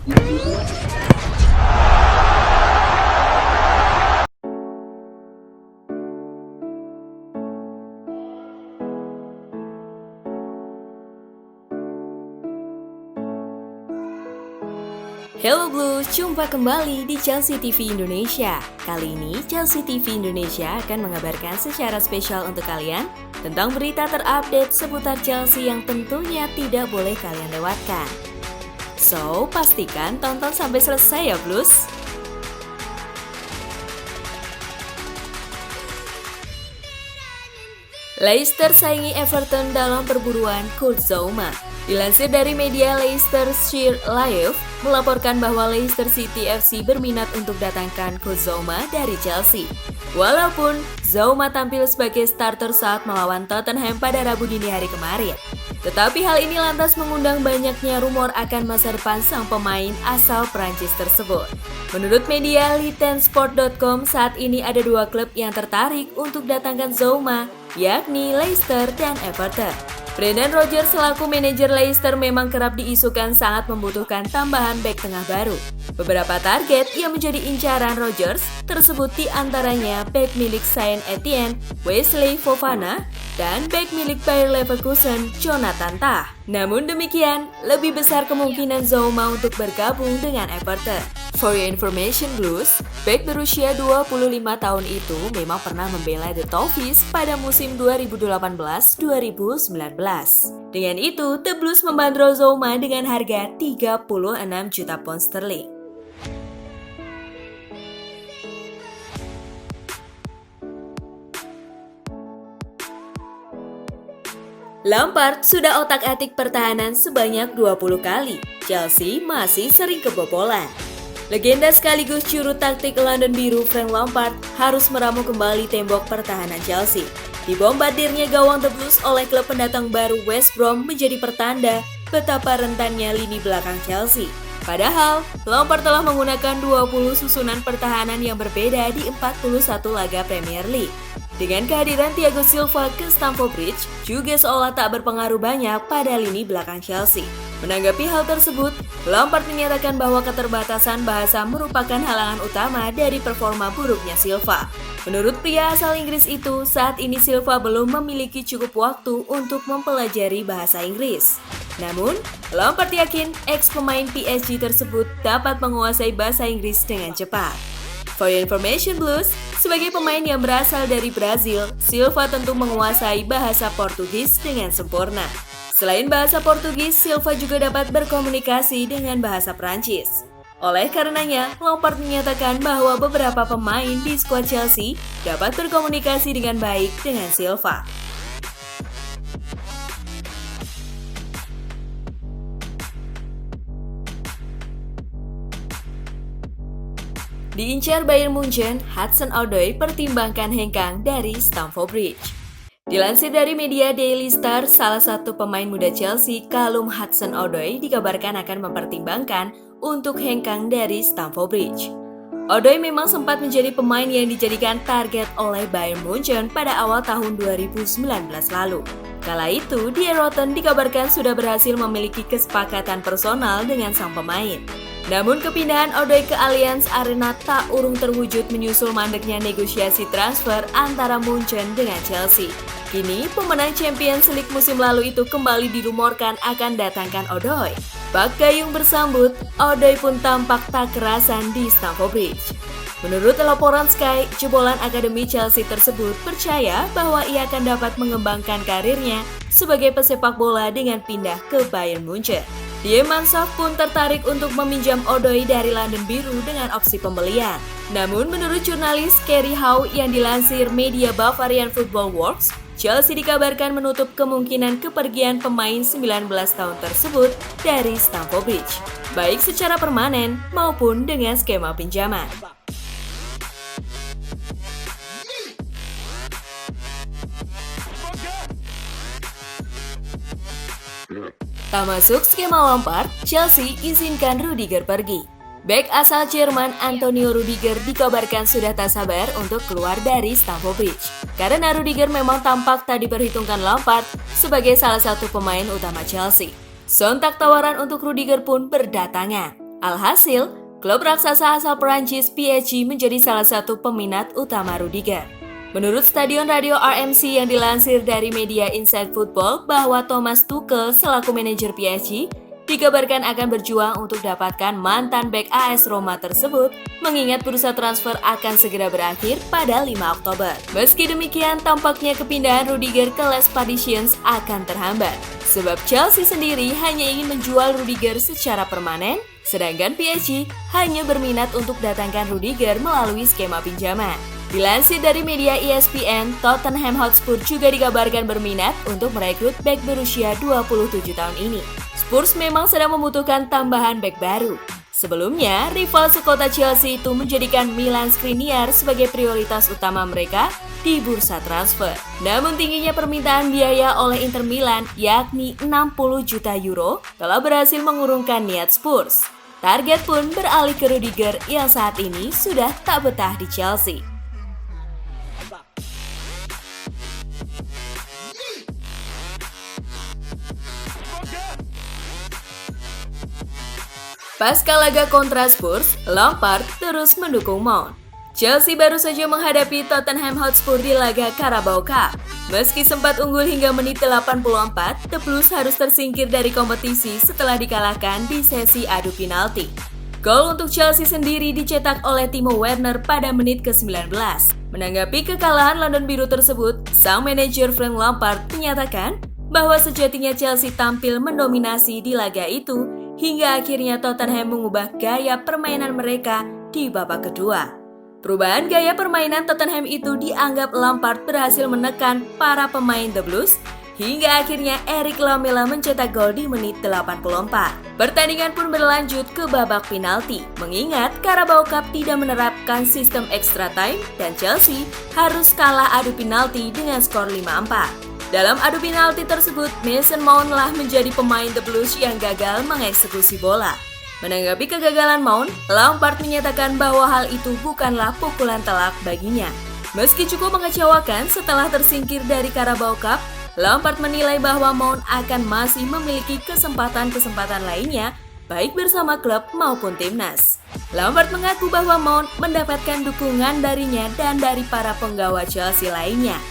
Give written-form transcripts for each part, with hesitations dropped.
Hello Blues, jumpa kembali di Chelsea TV Indonesia. Kali ini Chelsea TV Indonesia akan mengabarkan secara spesial untuk kalian tentang berita terupdate seputar Chelsea yang tentunya tidak boleh kalian lewatkan. So, pastikan tonton sampai selesai ya Blues. Leicester saingi Everton dalam perburuan Kurt Zouma. Dilansir dari media Leicestershire Live, melaporkan bahwa Leicester City FC berminat untuk datangkan Kurt Zouma dari Chelsea. Walaupun Zouma tampil sebagai starter saat melawan Tottenham pada Rabu dini hari kemarin. Tetapi hal ini lantas mengundang banyaknya rumor akan masa depan sang pemain asal Prancis tersebut. Menurut media LiTenSport.com, saat ini ada dua klub yang tertarik untuk datangkan Zouma, yakni Leicester dan Everton. Brendan Rodgers selaku manajer Leicester memang kerap diisukan sangat membutuhkan tambahan bek tengah baru. Beberapa target yang menjadi incaran Rodgers tersebut diantaranya bek milik Saint Etienne, Wesley Fofana, dan bek milik Bayer Leverkusen, Jonathan Tah. Namun demikian, lebih besar kemungkinan Zouma untuk bergabung dengan Everton. For your information Blues, bek berusia 25 tahun itu memang pernah membela The Toffees pada musim 2018-2019. Dengan itu, The Blues membandrol Zouma dengan harga 36 juta pound sterling. Lampard sudah otak-atik pertahanan sebanyak 20 kali. Chelsea masih sering kebobolan. Legenda sekaligus juru taktik London Biru Frank Lampard harus meramu kembali tembok pertahanan Chelsea. Dibombardirnya gawang The Blues oleh klub pendatang baru West Brom menjadi pertanda betapa rentannya lini belakang Chelsea. Padahal, Lampard telah menggunakan 20 susunan pertahanan yang berbeda di 41 laga Premier League. Dengan kehadiran Thiago Silva ke Stamford Bridge juga seolah tak berpengaruh banyak pada lini belakang Chelsea. Menanggapi hal tersebut, Lampard menyatakan bahwa keterbatasan bahasa merupakan halangan utama dari performa buruknya Silva. Menurut pria asal Inggris itu, saat ini Silva belum memiliki cukup waktu untuk mempelajari bahasa Inggris. Namun, Lampard yakin ex-pemain PSG tersebut dapat menguasai bahasa Inggris dengan cepat. For your information Blues, sebagai pemain yang berasal dari Brazil, Silva tentu menguasai bahasa Portugis dengan sempurna. Selain bahasa Portugis, Silva juga dapat berkomunikasi dengan bahasa Prancis. Oleh karenanya, Lampard menyatakan bahwa beberapa pemain di skuad Chelsea dapat berkomunikasi dengan baik dengan Silva. Diincar Bayern Munchen, Hudson-Odoi pertimbangkan hengkang dari Stamford Bridge. Dilansir dari media Daily Star, salah satu pemain muda Chelsea, Callum Hudson-Odoi, dikabarkan akan mempertimbangkan untuk hengkang dari Stamford Bridge. Odoi memang sempat menjadi pemain yang dijadikan target oleh Bayern Munchen pada awal tahun 2019 lalu. Kala itu, Die Rotten dikabarkan sudah berhasil memiliki kesepakatan personal dengan sang pemain. Namun kepindahan Odoi ke Allianz Arena tak urung terwujud menyusul mandeknya negosiasi transfer antara Munchen dengan Chelsea. Kini, pemenang Champions League musim lalu itu kembali dirumorkan akan datangkan Odoi. Bak gayung bersambut, Odoi pun tampak tak kerasan di Stamford Bridge. Menurut laporan Sky, jebolan akademi Chelsea tersebut percaya bahwa ia akan dapat mengembangkan karirnya sebagai pesepak bola dengan pindah ke Bayern Munchen. Die Mannschaft pun tertarik untuk meminjam Odoi dari London Biru dengan opsi pembelian. Namun menurut jurnalis Kerry Howe yang dilansir media Bavarian Football Works, Chelsea dikabarkan menutup kemungkinan kepergian pemain 19 tahun tersebut dari Stamford Bridge, baik secara permanen maupun dengan skema pinjaman. Tak masuk skema Lampard, Chelsea izinkan Rudiger pergi. Bek asal Jerman Antonio Rudiger dikabarkan sudah tak sabar untuk keluar dari Stamford Bridge. Karena Rudiger memang tampak tak diperhitungkan Lampard sebagai salah satu pemain utama Chelsea. Sontak tawaran untuk Rudiger pun berdatangan. Alhasil, klub raksasa asal Perancis PSG menjadi salah satu peminat utama Rudiger. Menurut stadion radio RMC yang dilansir dari media Inside Football bahwa Thomas Tuchel selaku manajer PSG dikabarkan akan berjuang untuk dapatkan mantan bek AS Roma tersebut, mengingat bursa transfer akan segera berakhir pada 5 Oktober. Meski demikian, tampaknya kepindahan Rudiger ke Les Parisiens akan terhambat, sebab Chelsea sendiri hanya ingin menjual Rudiger secara permanen, sedangkan PSG hanya berminat untuk datangkan Rudiger melalui skema pinjaman. Dilansir dari media ESPN, Tottenham Hotspur juga dikabarkan berminat untuk merekrut bek berusia 27 tahun ini. Spurs memang sedang membutuhkan tambahan bek baru. Sebelumnya, rival sekota Chelsea itu menjadikan Milan Skriniar sebagai prioritas utama mereka di bursa transfer. Namun tingginya permintaan biaya oleh Inter Milan, yakni 60 juta euro, telah berhasil mengurungkan niat Spurs. Target pun beralih ke Rudiger yang saat ini sudah tak betah di Chelsea. Pasca laga kontra Spurs, Lampard terus mendukung Mount. Chelsea baru saja menghadapi Tottenham Hotspur di laga Carabao Cup. Meski sempat unggul hingga menit 84, The Blues harus tersingkir dari kompetisi setelah dikalahkan di sesi adu penalti. Gol untuk Chelsea sendiri dicetak oleh Timo Werner pada menit ke-19. Menanggapi kekalahan London Biru tersebut, sang manajer Frank Lampard menyatakan bahwa sejatinya Chelsea tampil mendominasi di laga itu hingga akhirnya Tottenham mengubah gaya permainan mereka di babak kedua. Perubahan gaya permainan Tottenham itu dianggap Lampard berhasil menekan para pemain The Blues hingga akhirnya Eric Lamela mencetak gol di menit 84. Pertandingan pun berlanjut ke babak penalti, mengingat Carabao Cup tidak menerapkan sistem extra time dan Chelsea harus kalah adu penalti dengan skor 5-4. Dalam adu penalti tersebut, Mason Mount lah menjadi pemain The Blues yang gagal mengeksekusi bola. Menanggapi kegagalan Mount, Lampard menyatakan bahwa hal itu bukanlah pukulan telak baginya. Meski cukup mengecewakan setelah tersingkir dari Carabao Cup, Lampard menilai bahwa Mount akan masih memiliki kesempatan-kesempatan lainnya, baik bersama klub maupun timnas. Lampard mengaku bahwa Mount mendapatkan dukungan darinya dan dari para penggawa Chelsea lainnya.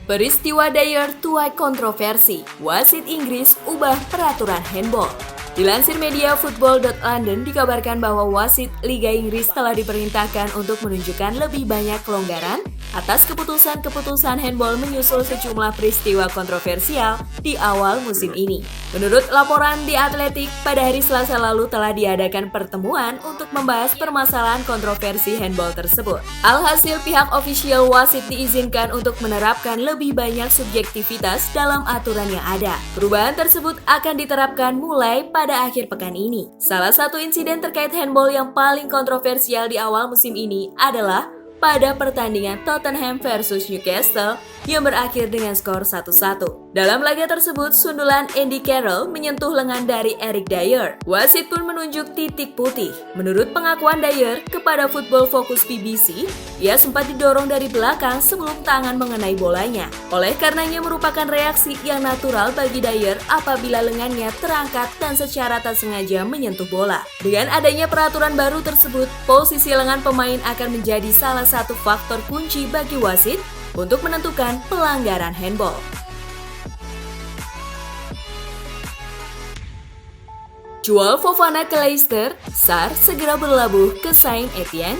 Peristiwa Dyer tuai kontroversi, wasit Inggris ubah peraturan handball. Dilansir media Football.London dikabarkan bahwa wasit Liga Inggris telah diperintahkan untuk menunjukkan lebih banyak kelonggaran atas keputusan-keputusan handball menyusul sejumlah peristiwa kontroversial di awal musim ini. Menurut laporan The Athletic, pada hari Selasa lalu telah diadakan pertemuan untuk membahas permasalahan kontroversi handball tersebut. Alhasil pihak ofisial wasit diizinkan untuk menerapkan lebih banyak subjektivitas dalam aturan yang ada. Perubahan tersebut akan diterapkan mulai pada akhir pekan ini. Salah satu insiden terkait handball yang paling kontroversial di awal musim ini adalah pada pertandingan Tottenham versus Newcastle yang berakhir dengan skor 1-1. Dalam laga tersebut, sundulan Andy Carroll menyentuh lengan dari Eric Dyer. Wasit pun menunjuk titik putih. Menurut pengakuan Dyer kepada Football Focus BBC, ia sempat didorong dari belakang sebelum tangan mengenai bolanya. Oleh karenanya merupakan reaksi yang natural bagi Dyer apabila lengannya terangkat dan secara tak sengaja menyentuh bola. Dengan adanya peraturan baru tersebut, posisi lengan pemain akan menjadi salah satu faktor kunci bagi wasit untuk menentukan pelanggaran handball. Jual Fofana ke Leicester, Sarr segera berlabuh ke Saint Etienne.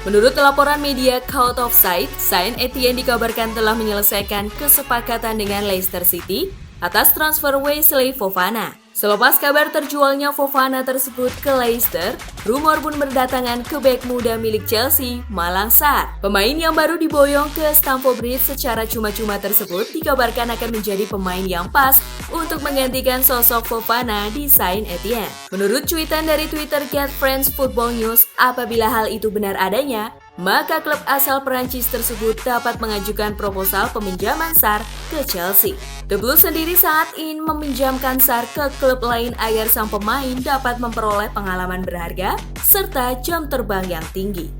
Menurut laporan media Caught Offside, Saint Etienne dikabarkan telah menyelesaikan kesepakatan dengan Leicester City atas transfer Wesley Fofana. Selepas kabar terjualnya Fofana tersebut ke Leicester, rumor pun berdatangan ke bek muda milik Chelsea, Malang Sarr. Pemain yang baru diboyong ke Stamford Bridge secara cuma-cuma tersebut dikabarkan akan menjadi pemain yang pas untuk menggantikan sosok Fofana di Saint Etienne. Menurut cuitan dari Twitter @France Football News, apabila hal itu benar adanya, maka klub asal Perancis tersebut dapat mengajukan proposal peminjaman Sarr ke Chelsea. The Blues sendiri saat ingin meminjamkan Sarr ke klub lain agar sang pemain dapat memperoleh pengalaman berharga serta jam terbang yang tinggi.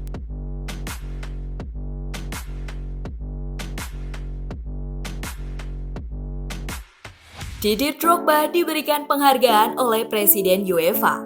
Didier Drogba diberikan penghargaan oleh Presiden UEFA.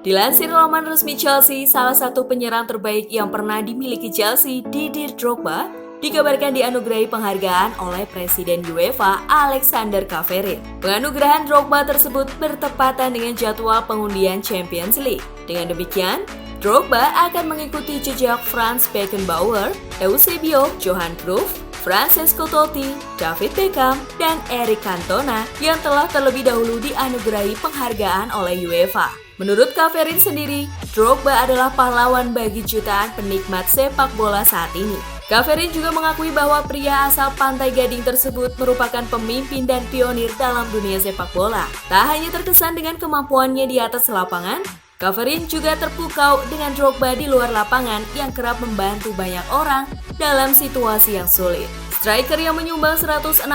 Dilansir laman resmi Chelsea, salah satu penyerang terbaik yang pernah dimiliki Chelsea, Didier Drogba, dikabarkan dianugerahi penghargaan oleh Presiden UEFA Alexander Cafferin. Penganugerahan Drogba tersebut bertepatan dengan jadwal pengundian Champions League. Dengan demikian, Drogba akan mengikuti jejak Franz Beckenbauer, Eusebio, Johan Cruyff, Francesco Totti, David Beckham, dan Eric Cantona yang telah terlebih dahulu dianugerahi penghargaan oleh UEFA. Menurut Cafferin sendiri, Drogba adalah pahlawan bagi jutaan penikmat sepak bola saat ini. Cafferin juga mengakui bahwa pria asal Pantai Gading tersebut merupakan pemimpin dan pionir dalam dunia sepak bola. Tak hanya terkesan dengan kemampuannya di atas lapangan, Cafferin juga terpukau dengan Drogba di luar lapangan yang kerap membantu banyak orang dalam situasi yang sulit. Striker yang menyumbang 164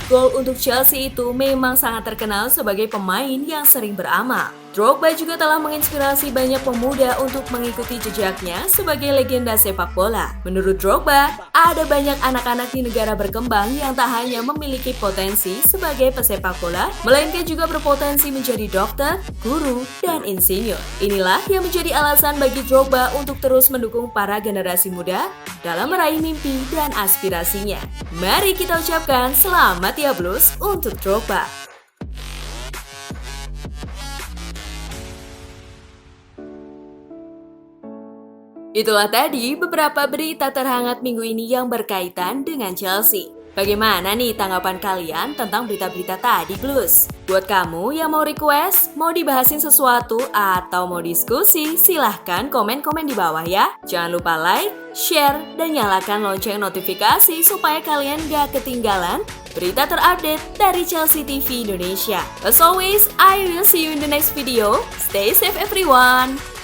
gol untuk Chelsea itu memang sangat terkenal sebagai pemain yang sering beramal. Drogba juga telah menginspirasi banyak pemuda untuk mengikuti jejaknya sebagai legenda sepak bola. Menurut Drogba, ada banyak anak-anak di negara berkembang yang tak hanya memiliki potensi sebagai pesepak bola, melainkan juga berpotensi menjadi dokter, guru, dan insinyur. Inilah yang menjadi alasan bagi Drogba untuk terus mendukung para generasi muda dalam meraih mimpi dan aspirasinya. Mari kita ucapkan selamat ya Blues untuk Drogba. Itulah tadi beberapa berita terhangat minggu ini yang berkaitan dengan Chelsea. Bagaimana nih tanggapan kalian tentang berita-berita tadi, Blues? Buat kamu yang mau request, mau dibahasin sesuatu, atau mau diskusi, silahkan komen-komen di bawah ya. Jangan lupa like, share, dan nyalakan lonceng notifikasi supaya kalian gak ketinggalan berita terupdate dari Chelsea TV Indonesia. As always, I will see you in the next video. Stay safe everyone!